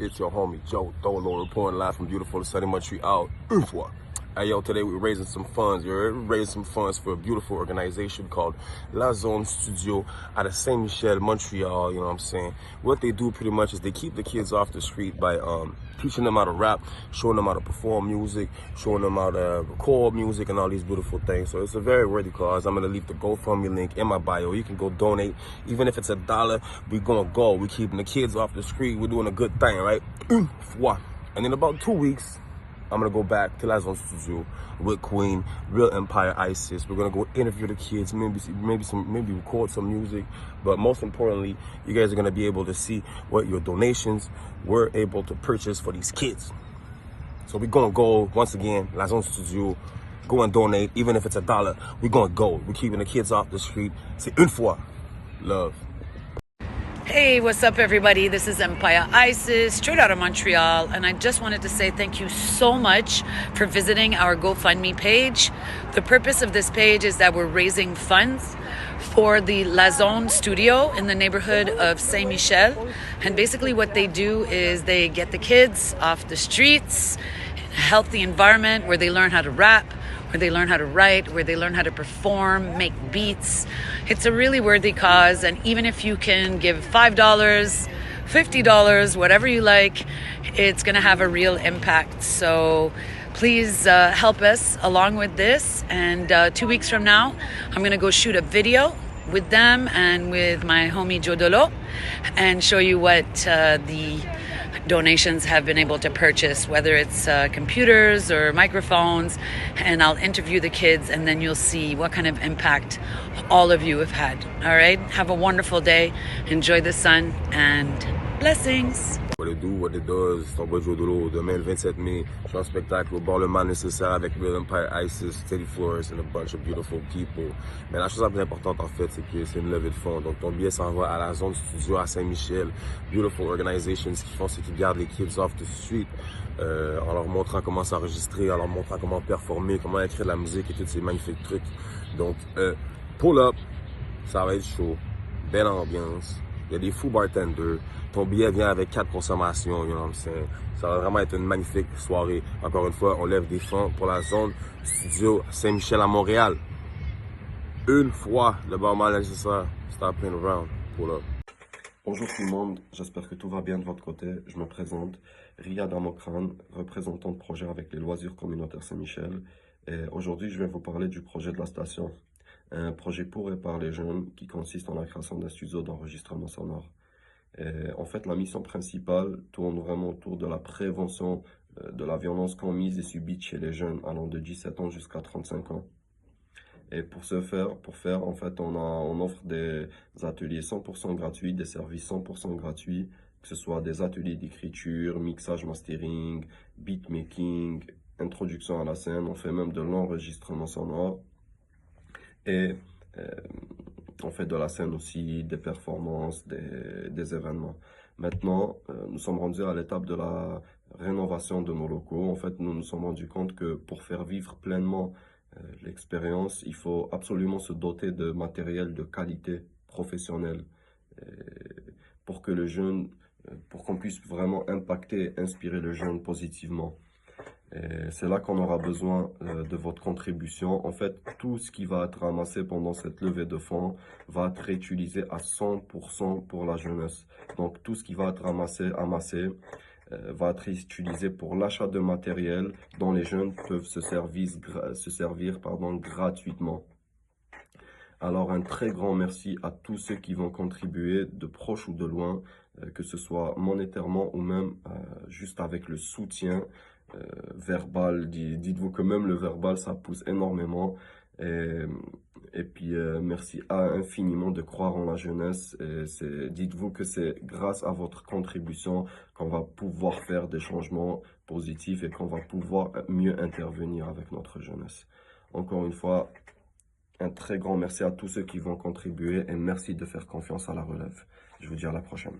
It's your homie Joe Tholo reporting live from beautiful sunny Montreal. Une fois. Hey yo, today we're raising some funds. We're raising some funds for a beautiful organization called La Zone Studio out of Saint Michel, Montreal. You know what I'm saying? What they do pretty much is they keep the kids off the street by teaching them how to rap, showing them how to perform music, showing them how to record music and all these beautiful things. So it's a very worthy cause. I'm gonna leave the GoFundMe link in my bio. You can go donate. Even if it's $1, we're gonna go. We're keeping the kids off the street. We're doing a good thing, right? Une fois. And in about 2 weeks, I'm gonna go back to La Zone Studio with Queen, Real Empire Isis. We're gonna go interview the kids, maybe record some music, but most importantly, you guys are gonna be able to see what your donations were able to purchase for these kids. So we're gonna go once again, La Zone Studio, go and donate, even if it's $1. We're gonna go. We're keeping the kids off the street. C'est une fois. Love. Hey, what's up, everybody? This is Empire Isis, straight out of Montreal, and I just wanted to say thank you so much for visiting our GoFundMe page. The purpose of this page is that we're raising funds for the La Zone Studio in the neighborhood of Saint Michel, and basically what they do is they get the kids off the streets in a healthy environment where they learn how to rap, where they learn how to write, where they learn how to perform, make beats. It's a really worthy cause, and even if you can give $5, $50, whatever you like, it's gonna have a real impact. So please help us along with this, and 2 weeks from now, I'm gonna go shoot a video with them and with my homie Joe Dolo and show you what the donations have been able to purchase, whether it's computers or microphones, and I'll interview the kids, and then you'll see what kind of impact all of you have had. All right, have a wonderful day, enjoy the sun, and blessings. What it do, what it does, c'est ton boy Joe Dolo. Demain, le 27 mai, je suis en spectacle au Parlement nécessaire avec Real Empire Isis, Teddy Flores and a bunch of beautiful people. Mais la chose la plus importante, en fait, c'est que c'est une levée de fonds. Donc, ton billet s'envoie à la Zone Studio à Saint-Michel. Beautiful organizations. Ce qu'ils font, c'est qu'ils gardent les kids off the street en leur montrant comment s'enregistrer, en leur montrant comment performer, comment écrire de la musique et tous ces magnifiques trucs. Donc, pull up, ça va être chaud. Belle ambiance. Il y a des fous bartenders. Ton billet vient avec 4 consommations, you know what I'm saying? Ça va vraiment être une magnifique soirée. Encore une fois, on lève des fonds pour la Zone Studio Saint-Michel à Montréal. Une fois, le barman nécessaire. Stop playing around. Pull up. Bonjour tout le monde, j'espère que tout va bien de votre côté. Je me présente, Riyad Amokran, représentant de projet avec les loisirs communautaires Saint-Michel. Et aujourd'hui, je vais vous parler du projet de la station. Un projet pour et par les jeunes qui consiste en la création d'un studio d'enregistrement sonore. Et en fait, la mission principale tourne vraiment autour de la prévention de la violence commise et subie chez les jeunes allant de 17 ans jusqu'à 35 ans. Et pour faire, en fait, on offre des ateliers 100% gratuits, des services 100% gratuits, que ce soit des ateliers d'écriture, mixage, mastering, beatmaking, introduction à la scène, on fait même de l'enregistrement sonore. Et on fait de la scène aussi, des performances, des événements. Maintenant, nous sommes rendus à l'étape de la rénovation de nos locaux. En fait, nous nous sommes rendus compte que pour faire vivre pleinement l'expérience, il faut absolument se doter de matériel de qualité professionnelle pour que le jeune, pour qu'on puisse vraiment impacter et inspirer le jeune positivement. C'est là qu'on aura besoin de votre contribution. En fait, tout ce qui va être ramassé pendant cette levée de fonds va être réutilisé à 100% pour la jeunesse. Donc, tout ce qui va être amassé va être utilisé pour l'achat de matériel dont les jeunes peuvent se servir gratuitement. Alors, un très grand merci à tous ceux qui vont contribuer de proche ou de loin, que ce soit monétairement ou même juste avec le soutien verbal. Dites-vous que même le verbal, ça pousse énormément. Et puis, merci infiniment de croire en la jeunesse. Dites-vous que c'est grâce à votre contribution qu'on va pouvoir faire des changements positifs et qu'on va pouvoir mieux intervenir avec notre jeunesse. Encore une fois, un très grand merci à tous ceux qui vont contribuer et merci de faire confiance à la relève. Je vous dis à la prochaine.